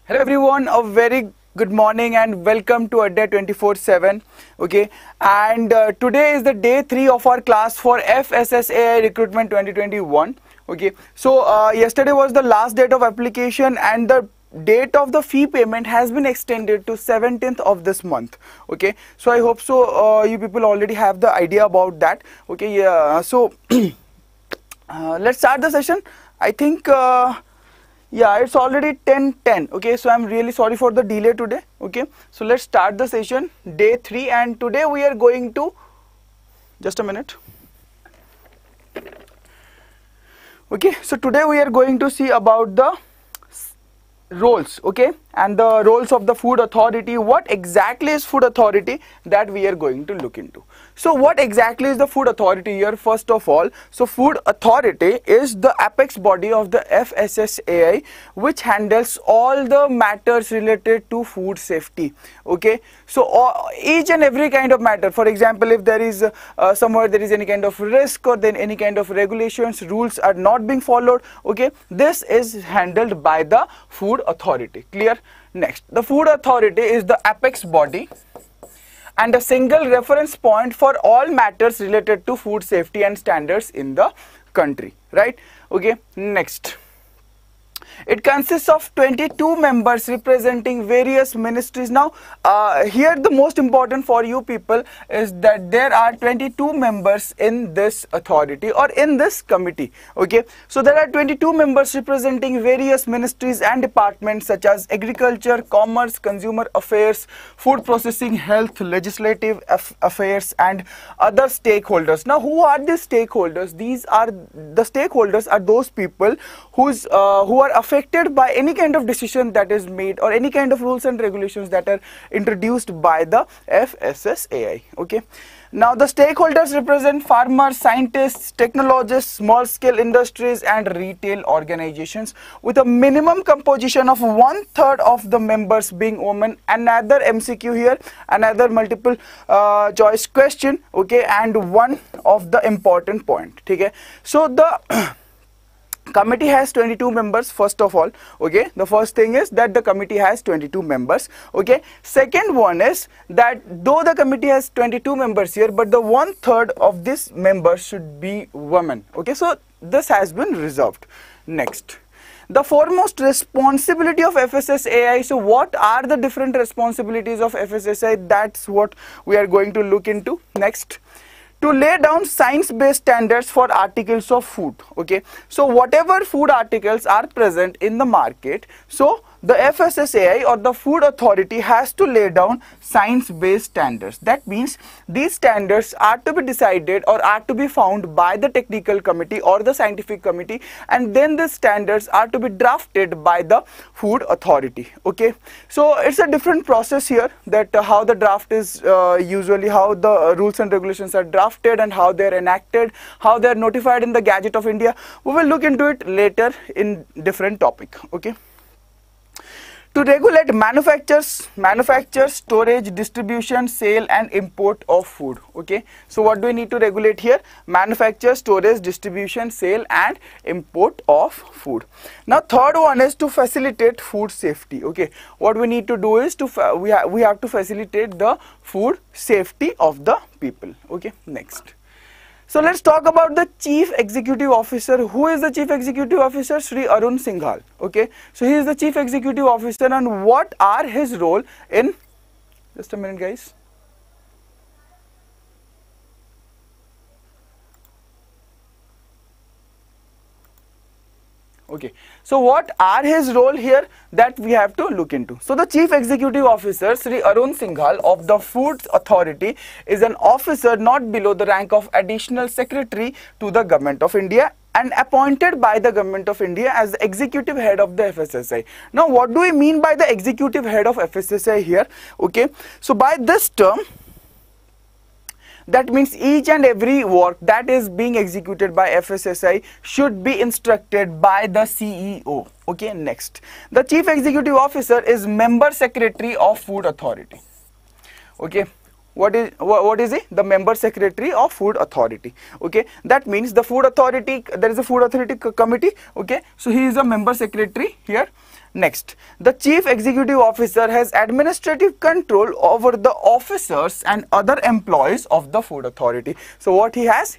Hello everyone, a very good morning and welcome to Adda 24/7. Okay, and today is the day 3 of our class for FSSAI Recruitment 2021. Okay, so yesterday was the last date of application and the date of the fee payment has been extended to 17th of this month. Okay, so I hope so you people already have the idea about that. Okay, yeah, so let's start the session. I think yeah, it's already 10:10. Okay, so I'm really sorry for the delay today. Okay, so let's start the session, day 3, and today we are going to, just a minute. Okay, so today we are going to see about the roles, okay, and the roles of the Food Authority. What exactly is Food Authority, that we are going to look into. So what exactly is the Food Authority here? First of all, so Food Authority is the apex body of the FSSAI, which handles all the matters related to food safety. Okay, so each and every kind of matter. For example, if there is somewhere there is any kind of risk or then any kind of regulations, rules are not being followed, okay, this is handled by the Food Authority. Clear? Next, the Food Authority is the apex body and a single reference point for all matters related to food safety and standards in the country, right? Okay, next, it consists of 22 members representing various ministries. Now here the most important for you people is that there are 22 members in this authority or in this committee. Okay, so there are 22 members representing various ministries and departments such as agriculture, commerce, consumer affairs, food processing, health, legislative affairs and other stakeholders. Now who are these stakeholders? These are the stakeholders are those people who are affected by any kind of decision that is made or any kind of rules and regulations that are introduced by the FSSAI. Okay, now the stakeholders represent farmers, scientists, technologists, small scale industries and retail organizations with a minimum composition of 1/3 of the members being women. Another MCQ here, another multiple choice question, okay, and one of the important point. Okay, so the committee has 22 members. First of all, okay, the first thing is that the committee has 22 members. Okay, second one is that though the committee has 22 members here, but the 1/3 of this members should be women. Okay, so this has been reserved. Next, the foremost responsibility of FSSAI. So what are the different responsibilities of FSSAI? That's what we are going to look into. Next, to lay down science-based standards for articles of food. Okay, so whatever food articles are present in the market, so the FSSAI or the Food Authority has to lay down science-based standards. That means these standards are to be decided or are to be found by the technical committee or the scientific committee, and then the standards are to be drafted by the Food Authority. Okay, so it's a different process here, that how the draft is usually how the rules and regulations are drafted and how they are enacted, how they are notified in the Gazette of India. We will look into it later in different topic. Okay, to regulate manufacture, storage, distribution, sale and import of food. Okay, so what do we need to regulate here? Manufacture, storage, distribution, sale and import of food. Now third one is to facilitate food safety. Okay, what we need to do is to we have to facilitate the food safety of the people. Okay, next, so let's talk about the Chief Executive Officer. Who is the Chief Executive Officer? Shri Arun Singhal. Okay, so he is the Chief Executive Officer, and what are his role in, just a minute guys. Okay, so what are his role here, that we have to look into. So the Chief Executive Officer Shri Arun Singhal of the Food Authority is an officer not below the rank of Additional Secretary to the Government of India and appointed by the Government of India as the executive head of the FSSAI. Now what do we mean by the executive head of FSSAI here? Okay, so by this term, that means each and every work that is being executed by FSSAI should be instructed by the CEO. Okay, next, the Chief Executive Officer is Member Secretary of Food Authority. Okay, what is he? The Member Secretary of Food Authority. Okay, that means the Food Authority, there is a Food Authority committee. Okay, so he is a Member Secretary here. Next, the chief executive officer has administrative control over the officers and other employees of the food authority. So what he has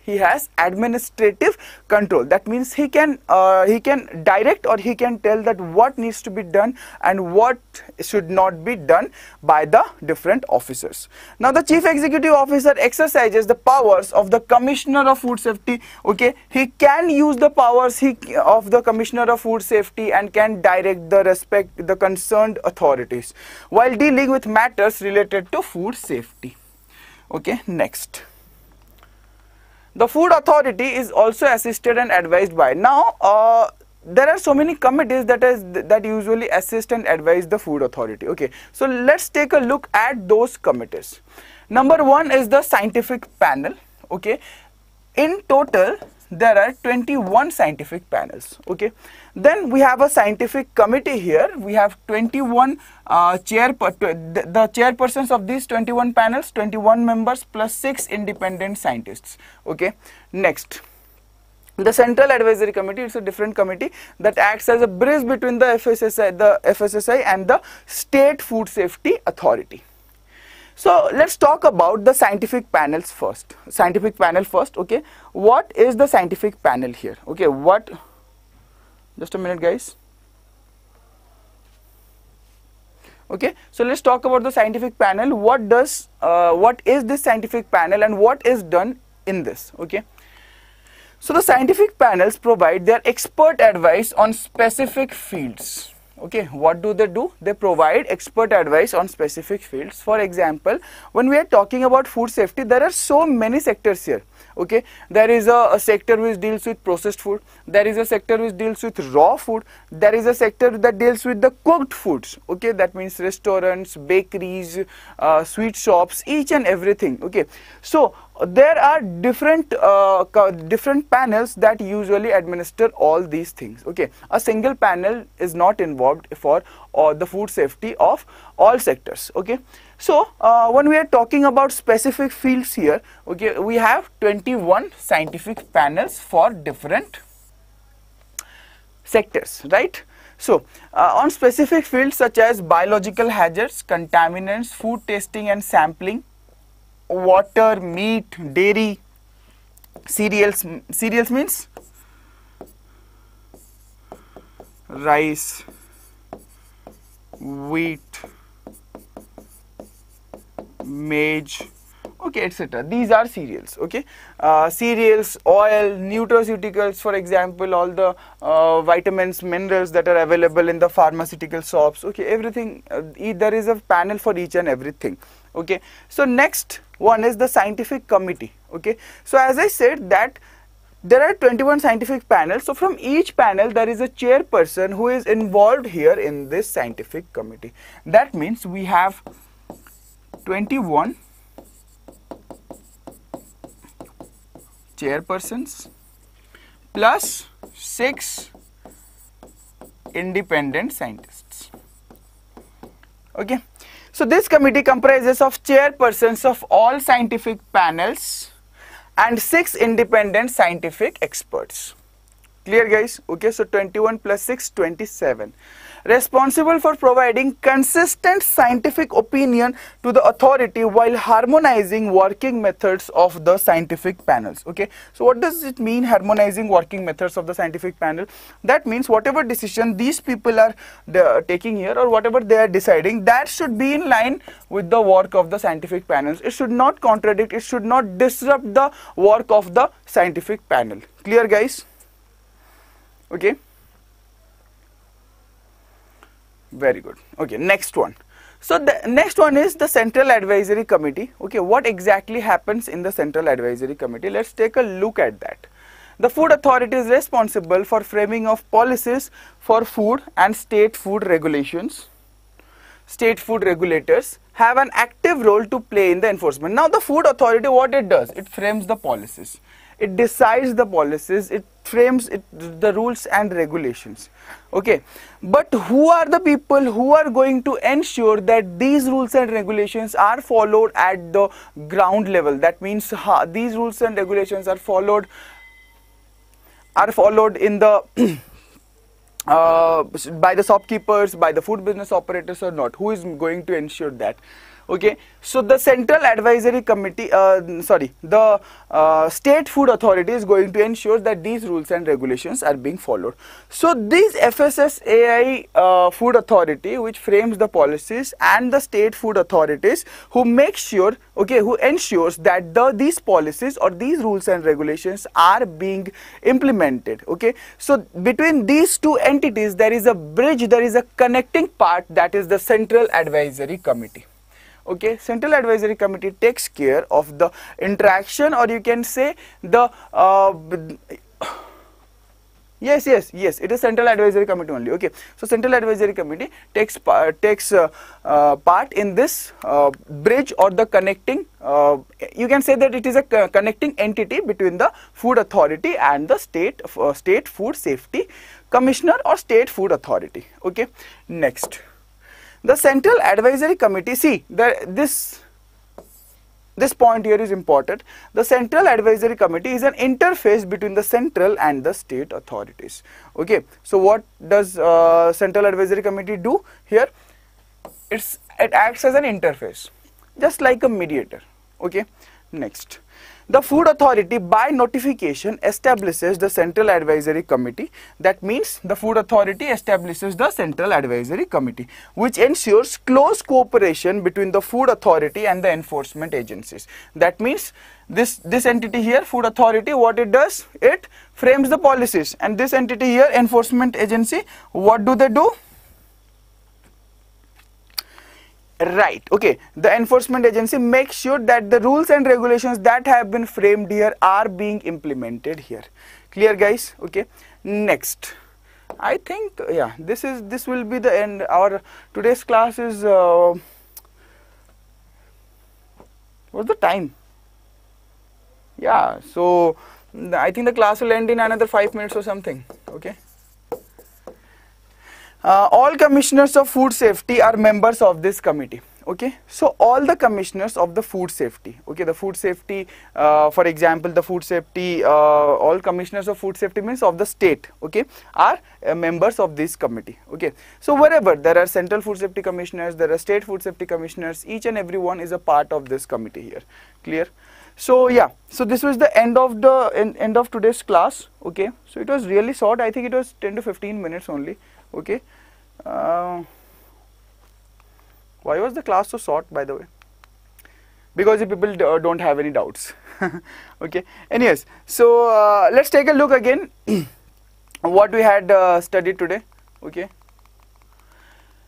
administrative control. That means he can direct, or he can tell that what needs to be done and what should not be done by the different officers. Now the chief executive officer exercises the powers of the commissioner of food safety. Okay, he can use the powers of the commissioner of food safety and can direct the concerned authorities while dealing with matters related to food safety. Okay, next, the food authority is also assisted and advised by. Now there are so many committees that usually assist and advise the food authority. Okay, so let's take a look at those committees. Number one is the scientific panel. Okay, in total there are 21 scientific panels. Okay, then we have a scientific committee here. We have 21 the chairpersons of these 21 panels, 21 members plus 6 independent scientists. Okay, next, the Central Advisory Committee is a different committee that acts as a bridge between the FSSAI and the State Food Safety Authority. So let's talk about the scientific panels first. Okay, what is the scientific panel here? Okay, just a minute guys. Okay, so let's talk about the scientific panel. What is this scientific panel and what is done in this? Okay, so the scientific panels provide their expert advice on specific fields. Okay, what do? They provide expert advice on specific fields. For example, when we are talking about food safety, there are so many sectors here. Okay, there is a sector which deals with processed food, there is a sector which deals with raw food, there is a sector that deals with the cooked foods. Okay, that means restaurants, bakeries, sweet shops, each and everything. Okay, so there are different panels that usually administer all these things. Okay, a single panel is not involved for the food safety of all sectors. Okay, so when we are talking about specific fields here, okay, we have 21 scientific panels for different sectors, right? So on specific fields such as biological hazards, contaminants, food testing and sampling, water, meat, dairy, cereals means rice, wheat, maize, okay, etc. These are cereals. Okay, cereals, oil, nutraceuticals, for example, all the vitamins, minerals that are available in the pharmaceutical shops. Okay, everything, there is a panel for each and everything. Okay, so next one is the scientific committee. Okay, so as I said that there are 21 scientific panels. So from each panel there is a chairperson who is involved here in this scientific committee. That means we have 21 chairpersons plus 6 independent scientists. Okay, so this committee comprises of chairpersons of all scientific panels and 6 independent scientific experts. Clear guys? Okay, so 21 plus 6, 27. Responsible for providing consistent scientific opinion to the authority while harmonizing working methods of the scientific panels. Okay, so what does it mean, harmonizing working methods of the scientific panel? That means whatever decision these people are taking here, or whatever they are deciding, that should be in line with the work of the scientific panels. It should not contradict, it should not disrupt the work of the scientific panel. Clear guys? Okay, very good. Okay, next one. So the next one is the Central Advisory Committee. Okay, what exactly happens in the Central Advisory Committee? Let's take a look at that. The food authority is responsible for framing of policies for food, and state food regulations. State food regulators have an active role to play in the enforcement. Now the food authority, what it does, it frames the policies, it decides the policies, it frames the rules and regulations. Okay, but who are the people who are going to ensure that these rules and regulations are followed at the ground level? That means these rules and regulations are followed in the by the shopkeepers, by the food business operators or not? Who is going to ensure that? Okay, so the Central Advisory Committee, the State Food Authority is going to ensure that these rules and regulations are being followed. So this FSSAI Food Authority, which frames the policies, and the State Food Authorities who make sure, okay, who ensures that these policies or these rules and regulations are being implemented. Okay, so between these two entities there is a bridge, there is a connecting part, that is the Central Advisory Committee. Okay, Central Advisory Committee takes care of the interaction, or you can say the yes, it is Central Advisory Committee only. Okay, so Central Advisory Committee takes part in this bridge or the connecting, you can say that it is a connecting entity between the Food Authority and the State Food Safety Commissioner or State Food Authority. Okay, next, the Central Advisory Committee, see this point here is important. The Central Advisory Committee is an interface between the central and the state authorities. Okay, so what does Central Advisory Committee do here? It acts as an interface, just like a mediator. Okay, next, the Food Authority by notification establishes the Central Advisory Committee. That means the Food Authority establishes the Central Advisory Committee, which ensures close cooperation between the Food Authority and the enforcement agencies. That means this entity here, Food Authority, what it does? It frames the policies, and this entity here, Enforcement Agency, what do they do? Right, okay, the enforcement agency makes sure that the rules and regulations that have been framed here are being implemented here. Clear, guys? Okay, next, I think, yeah, this will be the end. Our today's class is what's the time? Yeah, so I think the class will end in another 5 minutes or something. Okay, all commissioners of food safety are members of this committee. Okay, so all the commissioners of the food safety, okay, the food safety, for example, the food safety, all commissioners of food safety means of the state, okay, are members of this committee. Okay, so wherever there are central food safety commissioners, there are state food safety commissioners, each and every one is a part of this committee here. Clear? So yeah, so this was the end of today's class. Okay, so it was really short. I think it was 10 to 15 minutes only. Okay, why was the class so short, by the way? Because the people don't have any doubts. Okay, anyways, so let's take a look again what we had studied today. Okay,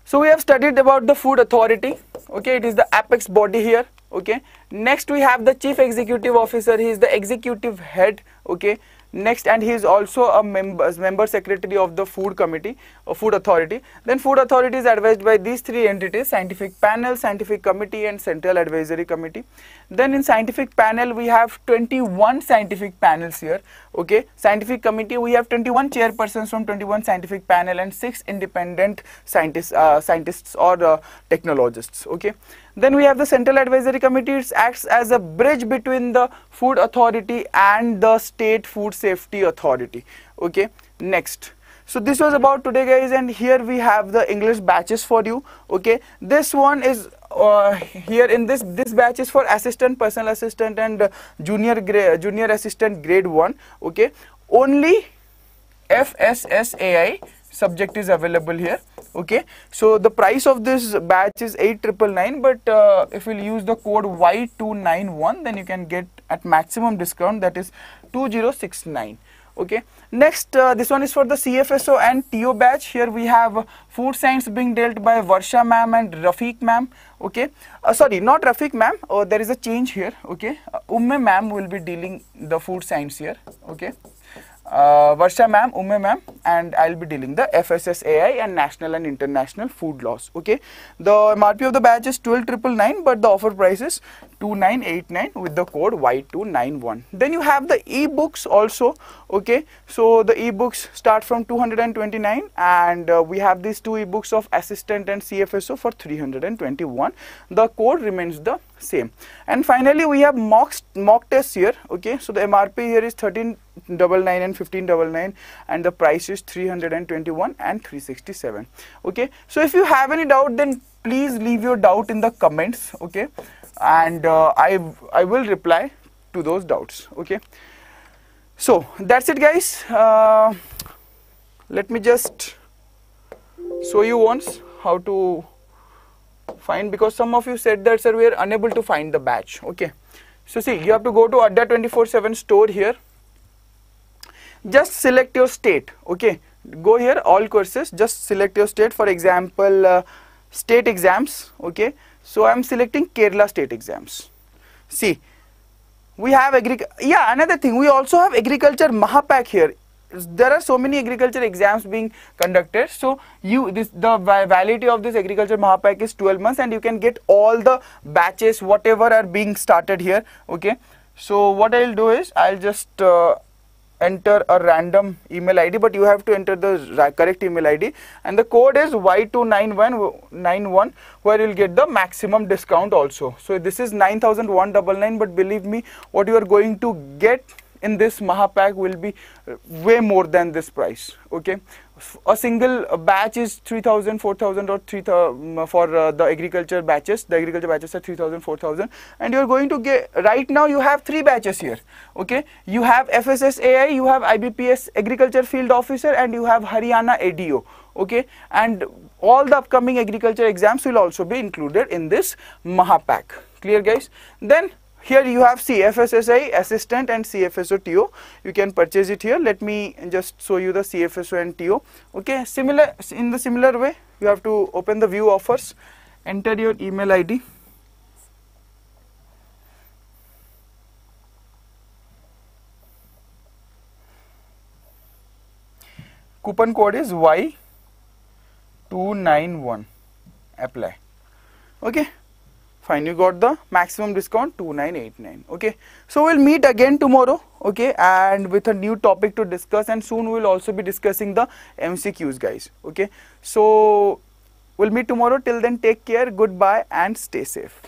so we have studied about the Food Authority. Okay, it is the apex body here. Okay, next we have the Chief Executive Officer. He is the executive head. Okay, next, and he is also a member secretary of the Food Committee or Food Authority. Then Food Authority is advised by these three entities: Scientific Panel, Scientific Committee, and Central Advisory Committee. Then in Scientific Panel we have 21 scientific panels here. Okay, Scientific Committee we have 21 chairpersons from 21 scientific panel and 6 independent scientists or technologists. Okay, then we have the Central Advisory Committee. It acts as a bridge between the Food Authority and the State Food Safety Authority. Okay, next, so this was about today, guys, and here we have the English batches for you. Okay, this one is here in this batch is for assistant, personal assistant, and junior assistant grade 1. Okay, only FSSAI subject is available here. Okay, so the price of this batch is 8,999, but if we'll use the code Y291, then you can get at maximum discount, that is 2069. Okay, next, this one is for the CFSO and TO batch. Here we have food science being dealt by Varsha ma'am and Rafiq ma'am. Okay, sorry, not Rafiq ma'am, there is a change here. Okay, Umme ma'am will be dealing the food science here. Okay, Varsha ma'am, Umme ma'am, and I'll be dealing the FSSAI and national and international food laws. Okay, the MRP of the batch is 12,999, but the offer price is 2,989 with the code Y291. Then you have the e-books also. Okay, so the e-books start from 229, and we have these two e-books of assistant and CFSO for 321. The code remains the same. And finally we have mock tests here. Okay, so the MRP here is 1599 and 1599, and the price is 321 and 367. Okay, so if you have any doubt, then please leave your doubt in the comments. Okay, and I will reply to those doubts. Okay, so that's it, guys. Let me just show you once how to find, because some of you said that, sir, we are unable to find the batch. Okay, so see, you have to go to Adda 24/7 store here. Just select your state. Okay, go here, all courses, just select your state. For example, state exams. Okay, so I am selecting Kerala state exams. See, we have another thing, we also have agriculture Mahapack here. There are so many agriculture exams being conducted, so the validity of this agriculture Mahapack is 12 months, and you can get all the batches whatever are being started here. Okay, so what I'll do is I'll just enter a random email ID, but you have to enter the correct email ID, and the code is Y29191, where you'll get the maximum discount also. So this is 9,199, but believe me, what you are going to get in this Mahapack will be way more than this price. Okay, a single batch is 3,000, 4,000, or 3,000 for the agriculture batches. The agriculture batches are 3,000, 4,000, and you are going to get, right now you have 3 batches here. Okay, you have FSSAI, you have IBPS Agriculture Field Officer, and you have Haryana ADO. Okay, and all the upcoming agriculture exams will also be included in this Mahapack. Clear, guys? Then here you have CFSSI Assistant and CFSO TO. You can purchase it here. Let me just show you the CFSO and TO. Okay, in the similar way, you have to open the view offers, enter your email ID. Coupon code is Y291. Apply. Okay. Fine, you got the maximum discount 2989. Okay, so we'll meet again tomorrow. Okay, and with a new topic to discuss, and soon we'll also be discussing the MCQs, guys. Okay, so we'll meet tomorrow. Till then, take care, goodbye, and stay safe.